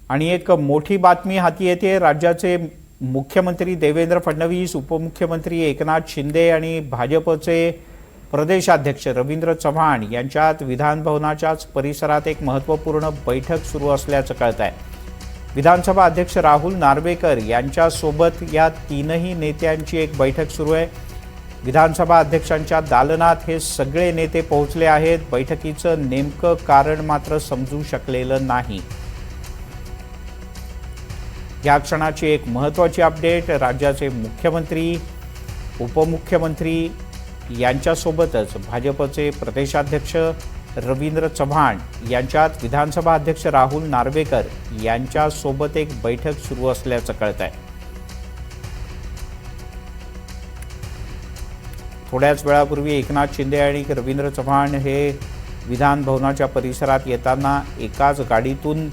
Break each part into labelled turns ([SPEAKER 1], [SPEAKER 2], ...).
[SPEAKER 1] आणि एक मोठी बातमी हाती येते। राज्याचे मुख्यमंत्री देवेंद्र फडणवीस, उपमुख्यमंत्री एकनाथ शिंदे आणि भाजपचे प्रदेशाध्यक्ष रवींद्र चव्हाण यांच्यात विधान भवनाच्याच परिसरात एक महत्त्वपूर्ण बैठक सुरू असल्याचं कळत आहे। विधानसभा अध्यक्ष राहुल नार्वेकर यांच्यासोबत या तीनही नेत्यांची एक बैठक सुरू आहे। विधानसभा अध्यक्षांच्या दालनात हे सगळे नेते पोहोचले आहेत। बैठकीचं नेमकं कारण मात्र समजू शकलेलं नाही। या क्षणाची एक महत्त्वाची अपडेट। राज्याचे मुख्यमंत्री, उपमुख्यमंत्री यांच्यासोबतच भाजपचे प्रदेशाध्यक्ष रवींद्र चव्हाण यांच्यात विधानसभा अध्यक्ष राहुल नार्वेकर यांच्यासोबत एक बैठक सुरू असल्याचं कळत आहे। थोड्याच वेळापूर्वी एकनाथ शिंदे आणि रवींद्र चव्हाण हे विधान भवनाच्या परिसरात येताना एकाच गाडीतून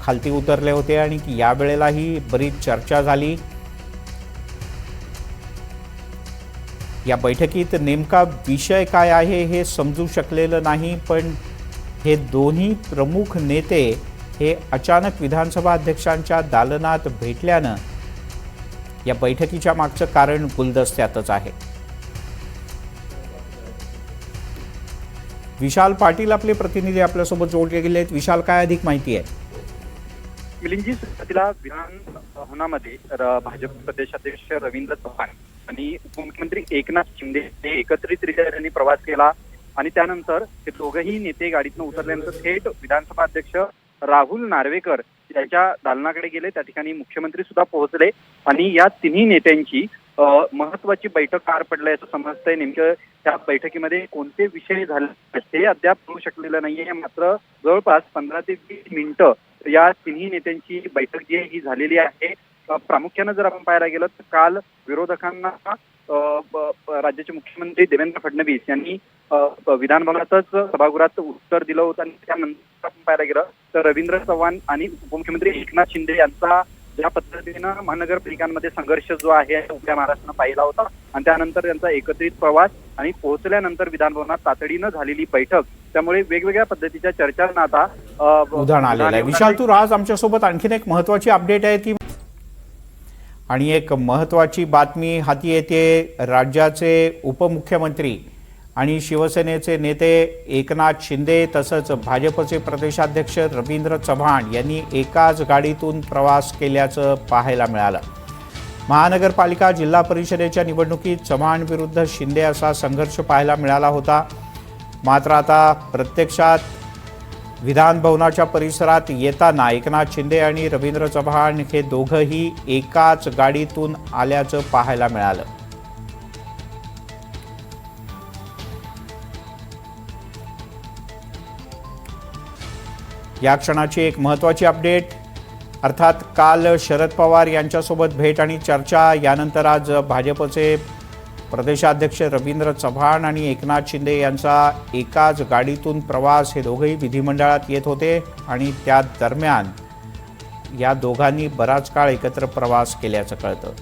[SPEAKER 1] खालती उतरले होते आणि या वेळेलाही बरीच चर्चा झाली। या बैठकीत नेमका विषय काय आहे हे समजू शकलेलं नाही, पण हे दोन्ही प्रमुख नेते हे अचानक विधानसभा अध्यक्षांच्या दालनात भेटल्यानं या बैठकीच्या मागचं कारण गुलदस्त्यातच आहे। विशाल पाटील आपले प्रतिनिधी आपल्यासोबत जोडले गेले आहेत। विशाल, काय अधिक माहिती आहे?
[SPEAKER 2] मिलिंदजी, सुरुवातीला विधान भवनामध्ये भाजप प्रदेशाध्यक्ष रवींद्र चव्हाण आणि उपमुख्यमंत्री एकनाथ शिंदे हे एकत्रितरित्या त्यांनी प्रवास केला आणि त्यानंतर हे दोघेही नेते गाडीतून उतरल्यानंतर थेट विधानसभा अध्यक्ष राहुल नार्वेकर यांच्या दालनाकडे गेले। त्या ठिकाणी मुख्यमंत्री सुद्धा पोहोचले आणि या तिन्ही नेत्यांची महत्वाची बैठक पार पडली असं समजतंय। नेमकं त्या बैठकीमध्ये कोणते विषय झाले ते अद्याप कळू शकलेलं नाहीये। मात्र जवळपास 15 ते 20 मिनिटं या तिन्ही नेत्यांची बैठक जी आहे ही झालेली आहे। प्रामुख्यानं जर आपण पाहायला गेलं तर काल विरोधकांना राज्याचे मुख्यमंत्री देवेंद्र फडणवीस यांनी विधान भवनातच सभागृहात उत्तर दिलं होतं आणि त्यानंतर आपण पाहायला गेलं तर रवींद्र चव्हाण आणि उपमुख्यमंत्री एकनाथ शिंदे यांचा ज्या पद्धतीनं महानगरपालिकांमध्ये संघर्ष जो आहे उभ्या महाराष्ट्रानं पाहिला होता आणि त्यानंतर त्यांचा एकत्रित प्रवास आणि पोहोचल्यानंतर विधान भवनात तातडीनं झालेली बैठक, त्यामुळे वेगवेगळ्या पद्धतीच्या चर्चांना आता
[SPEAKER 1] उधाण आलेलं आहे। विशाल, तू आज आमच्यासोबत आणखीन एक महत्त्वाची अपडेट आहे ती आणि एक महत्त्वाची बातमी हाती येते। राज्याचे उपमुख्यमंत्री आणि शिवसेनेचे नेते एकनाथ शिंदे तसंच भाजपचे प्रदेशाध्यक्ष रवींद्र चव्हाण यांनी एकाच गाडीतून प्रवास केल्याचं पाहायला मिळालं। महानगरपालिका जिल्हा परिषदेच्या निवडणुकीत चव्हाण विरुद्ध शिंदे असा संघर्ष पाहायला मिळाला होता। मात्र आता प्रत्यक्षात विधान भवनाच्या परिसरात येताना एकनाथ शिंदे आणि रवींद्र चव्हाण हे दोघंही एकाच गाडीतून आल्याचं पाहायला मिळालं। या क्षणाची एक महत्त्वाची अपडेट, अर्थात काल शरद पवार यांच्यासोबत भेट आणि चर्चा, यानंतर आज भाजपचे प्रदेशाध्यक्ष रवींद्र चव्हाण आणि एकनाथ शिंदे यांचा एकाच गाडीतून प्रवास, हे दोघेही विधिमंडळात येत होते आणि त्या दरम्यान या दोघांनी बराच काळ एकत्र प्रवास केल्याचं कळतं।